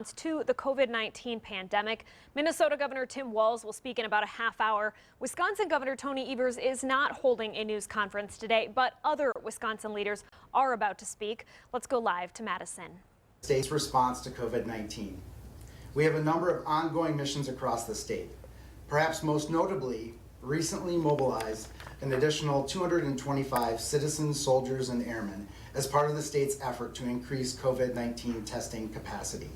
To the COVID-19 pandemic. Minnesota Governor Tim Walz will speak in about a half hour. Wisconsin Governor Tony Evers is not holding a news conference today, but other Wisconsin leaders are about to speak. Let's go live to Madison. State's response to COVID-19. We have a number of ongoing missions across the state. Perhaps most notably, recently mobilized an additional 225 citizens, soldiers, and airmen as part of the state's effort to increase COVID-19 testing capacity.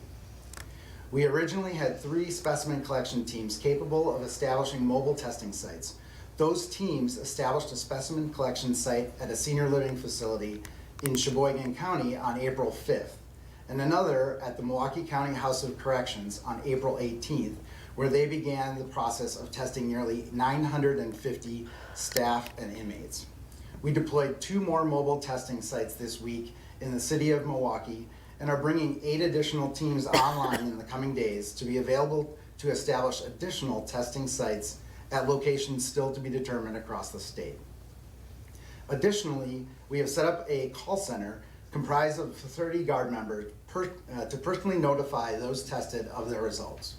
We originally had 3 specimen collection teams capable of establishing mobile testing sites. Those teams established a specimen collection site at a senior living facility in Sheboygan County on April 5th, and another at the Milwaukee County House of Corrections on April 18th, where they began the process of testing nearly 950 staff and inmates. We deployed 2 more mobile testing sites this week in the city of Milwaukee and are bringing 8 additional teams online in the coming days to be available to establish additional testing sites at locations still to be determined across the state. Additionally, we have set up a call center comprised of 30 Guard members to personally notify those tested of their results.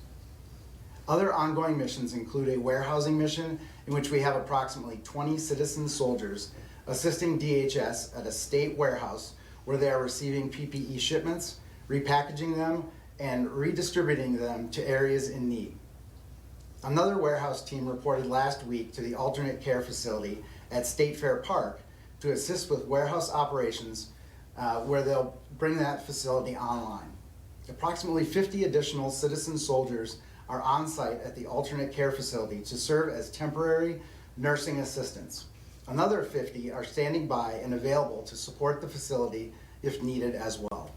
Other ongoing missions include a warehousing mission in which we have approximately 20 citizen soldiers assisting DHS at a state warehouse where they are receiving PPE shipments, repackaging them, and redistributing them to areas in need. Another warehouse team reported last week to the alternate care facility at State Fair Park to assist with warehouse operations where they'll bring that facility online. Approximately 50 additional citizen soldiers are on site at the alternate care facility to serve as temporary nursing assistants. Another 50 are standing by and available to support the facility if needed as well.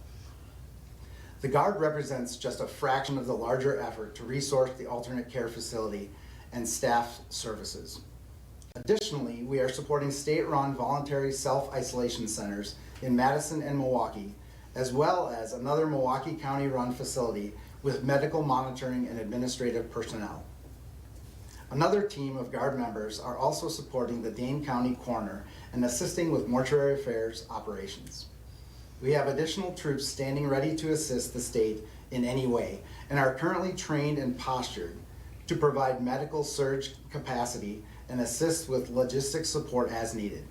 The Guard represents just a fraction of the larger effort to resource the alternate care facility and staff services. Additionally, we are supporting state-run voluntary self-isolation centers in Madison and Milwaukee, as well as another Milwaukee County-run facility with medical monitoring and administrative personnel. Another team of Guard members are also supporting the Dane County Coroner and assisting with mortuary affairs operations. We have additional troops standing ready to assist the state in any way and are currently trained and postured to provide medical surge capacity and assist with logistics support as needed.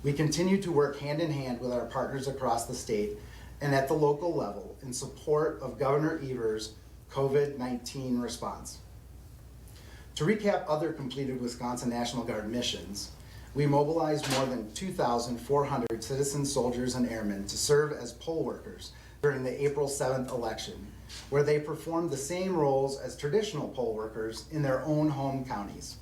We continue to work hand in hand with our partners across the state and at the local level in support of Governor Evers' COVID-19 response. To recap other completed Wisconsin National Guard missions, we mobilized more than 2,400 citizen soldiers and airmen to serve as poll workers during the April 7th election, where they performed the same roles as traditional poll workers in their own home counties.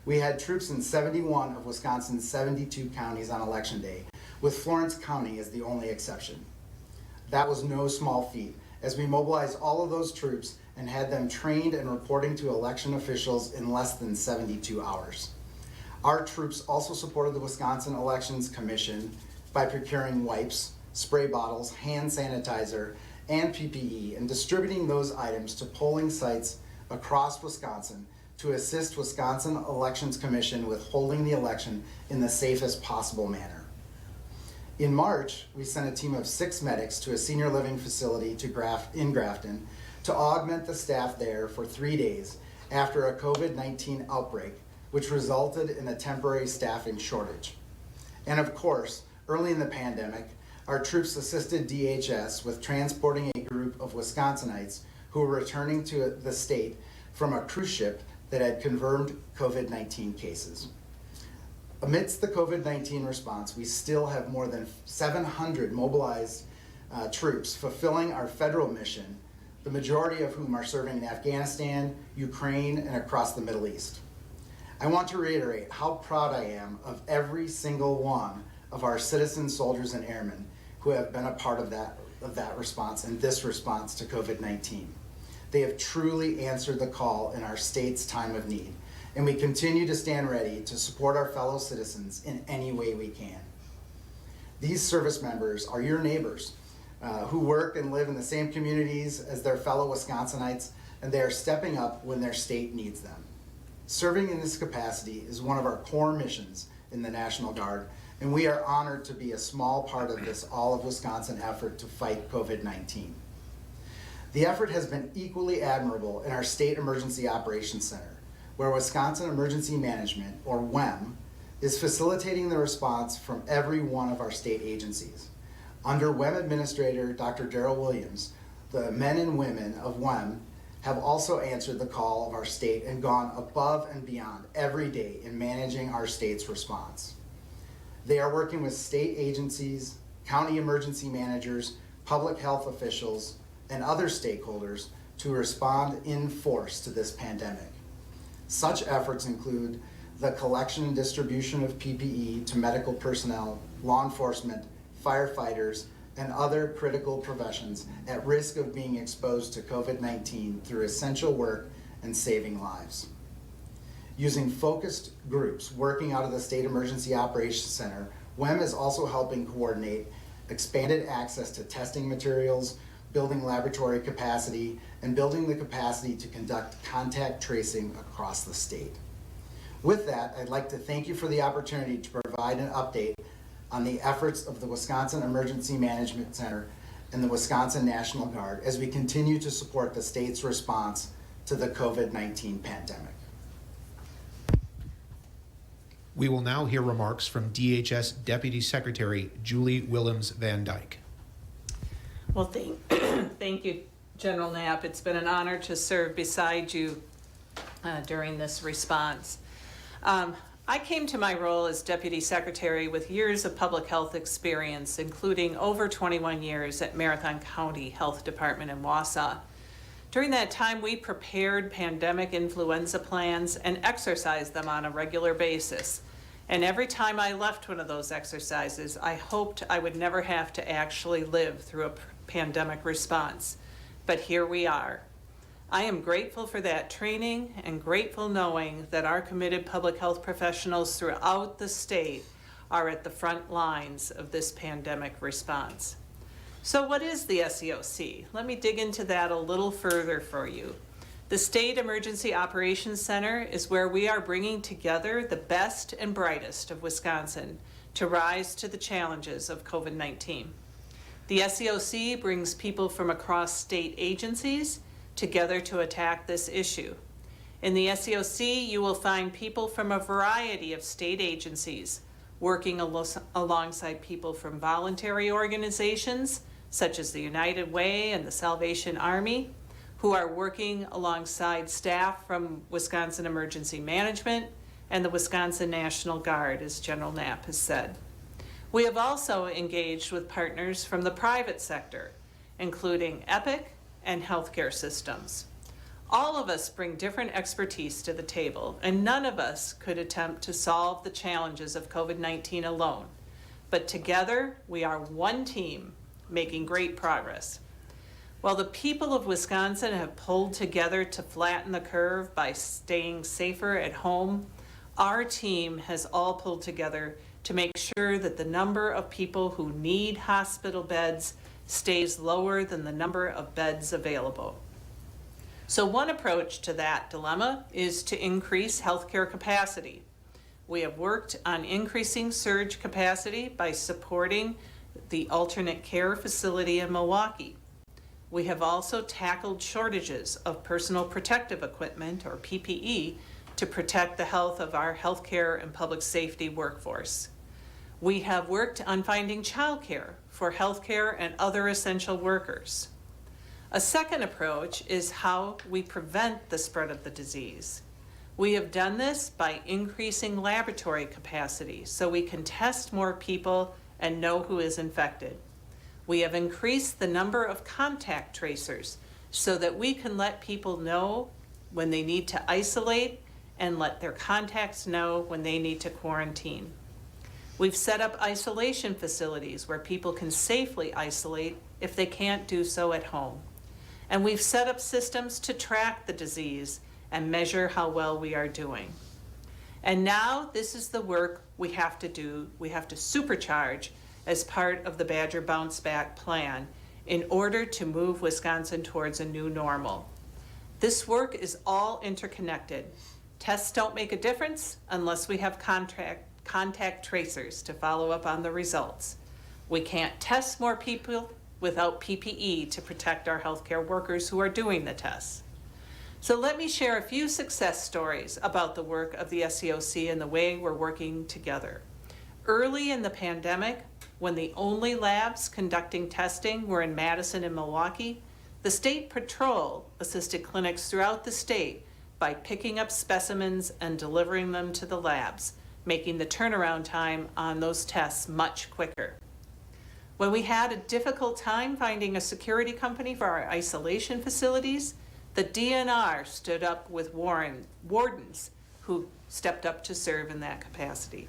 We had troops in 71 of Wisconsin's 72 counties on election day, with Florence County as the only exception. That was no small feat, as we mobilized all of those troops and had them trained and reporting to election officials in less than 72 hours. Our troops also supported the Wisconsin Elections Commission by procuring wipes, spray bottles, hand sanitizer, and PPE, and distributing those items to polling sites across Wisconsin to assist Wisconsin Elections Commission with holding the election in the safest possible manner. In March, we sent a team of 6 medics to a senior living facility in Grafton to augment the staff there for 3 days after a COVID-19 outbreak, which resulted in a temporary staffing shortage. And of course, early in the pandemic, our troops assisted DHS with transporting a group of Wisconsinites who were returning to the state from a cruise ship that had confirmed COVID-19 cases. Amidst the COVID-19 response, we still have more than 700 mobilized troops fulfilling our federal mission, the majority of whom are serving in Afghanistan, Ukraine, and across the Middle East. I want to reiterate how proud I am of every single one of our citizen soldiers and airmen who have been a part of that response and this response to COVID-19. They have truly answered the call in our state's time of need, and we continue to stand ready to support our fellow citizens in any way we can. These service members are your neighbors who work and live in the same communities as their fellow Wisconsinites, and they are stepping up when their state needs them. Serving in this capacity is one of our core missions in the National Guard, and we are honored to be a small part of this all of Wisconsin effort to fight COVID-19. The effort has been equally admirable in our State Emergency Operations Center, where Wisconsin Emergency Management, or WEM, is facilitating the response from every one of our state agencies. Under WEM Administrator Dr. Darrell Williams, the men and women of WEM have also answered the call of our state and gone above and beyond every day in managing our state's response. They are working with state agencies, county emergency managers, public health officials, and other stakeholders to respond in force to this pandemic. Such efforts include the collection and distribution of PPE to medical personnel, law enforcement, firefighters, and other critical professions at risk of being exposed to COVID-19 through essential work and saving lives. Using focused groups working out of the State Emergency Operations Center, WEM is also helping coordinate expanded access to testing materials, building laboratory capacity, and building the capacity to conduct contact tracing across the state. With that, I'd like to thank you for the opportunity to provide an update on the efforts of the Wisconsin Emergency Management Center and the Wisconsin National Guard as we continue to support the state's response to the COVID-19 pandemic. We will now hear remarks from DHS Deputy Secretary Julie Willems-Vandyke. Well, thank you, General Knapp. It's been an honor to serve beside you during this response. I came to my role as Deputy Secretary with years of public health experience, including over 21 years at Marathon County Health Department in Wausau. During that time, we prepared pandemic influenza plans and exercised them on a regular basis. And every time I left one of those exercises, I hoped I would never have to actually live through a pandemic response. But here we are. I am grateful for that training and grateful knowing that our committed public health professionals throughout the state are at the front lines of this pandemic response. So what is the SEOC? Let me dig into that a little further for you. The State Emergency Operations Center is where we are bringing together the best and brightest of Wisconsin to rise to the challenges of COVID-19. The SEOC brings people from across state agencies together to attack this issue. In the SEOC, you will find people from a variety of state agencies working alongside people from voluntary organizations such as the United Way and the Salvation Army, who are working alongside staff from Wisconsin Emergency Management and the Wisconsin National Guard, as General Knapp has said. We have also engaged with partners from the private sector, including Epic and healthcare systems. All of us bring different expertise to the table, and none of us could attempt to solve the challenges of COVID-19 alone. But together, we are one team making great progress. While the people of Wisconsin have pulled together to flatten the curve by staying safer at home, our team has all pulled together to make sure that the number of people who need hospital beds stays lower than the number of beds available. So one approach to that dilemma is to increase healthcare capacity. We have worked on increasing surge capacity by supporting the alternate care facility in Milwaukee. We have also tackled shortages of personal protective equipment, or PPE, to protect the health of our healthcare and public safety workforce. We have worked on finding childcare for healthcare and other essential workers. A second approach is how we prevent the spread of the disease. We have done this by increasing laboratory capacity so we can test more people and know who is infected. We have increased the number of contact tracers so that we can let people know when they need to isolate and let their contacts know when they need to quarantine. We've set up isolation facilities where people can safely isolate if they can't do so at home. And we've set up systems to track the disease and measure how well we are doing. And now this is the work we have to do. We have to supercharge as part of the Badger Bounce Back plan in order to move Wisconsin towards a new normal. This work is all interconnected. Tests don't make a difference unless we have contact tracers to follow up on the results. We can't test more people without PPE to protect our healthcare workers who are doing the tests. So let me share a few success stories about the work of the SCOC and the way we're working together. Early in the pandemic, when the only labs conducting testing were in Madison and Milwaukee, the State Patrol assisted clinics throughout the state by picking up specimens and delivering them to the labs, making the turnaround time on those tests much quicker. When we had a difficult time finding a security company for our isolation facilities, the DNR stood up with wardens who stepped up to serve in that capacity.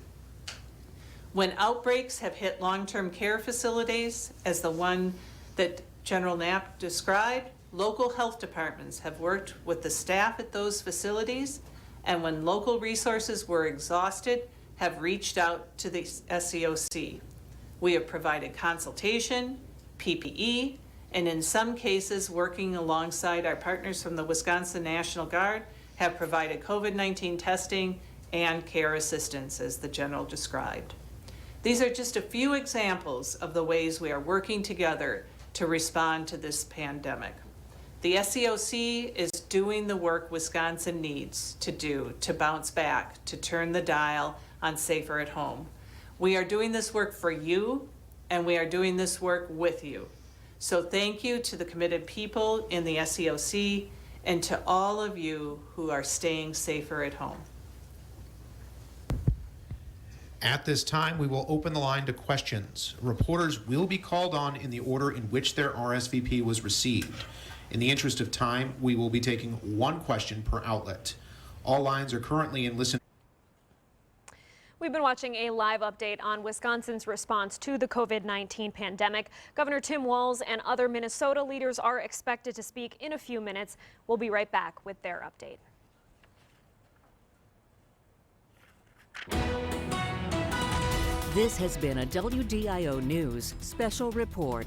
When outbreaks have hit long-term care facilities, as the one that General Knapp described, local health departments have worked with the staff at those facilities, and when local resources were exhausted, have reached out to the SCOC. We have provided consultation, PPE, and in some cases, working alongside our partners from the Wisconsin National Guard, have provided COVID-19 testing and care assistance, as the General described. These are just a few examples of the ways we are working together to respond to this pandemic. The SCOC is doing the work Wisconsin needs to do to bounce back, to turn the dial on safer at home. We are doing this work for you, and we are doing this work with you. So thank you to the committed people in the SCOC and to all of you who are staying safer at home. At this time, we will open the line to questions. Reporters will be called on in the order in which their RSVP was received. In the interest of time, we will be taking one question per outlet. All lines are currently in listen. We've been watching a live update on Wisconsin's response to the COVID-19 pandemic. Governor Tim Walz and other Minnesota leaders are expected to speak in a few minutes. We'll be right back with their update. This has been a WDIO News special report.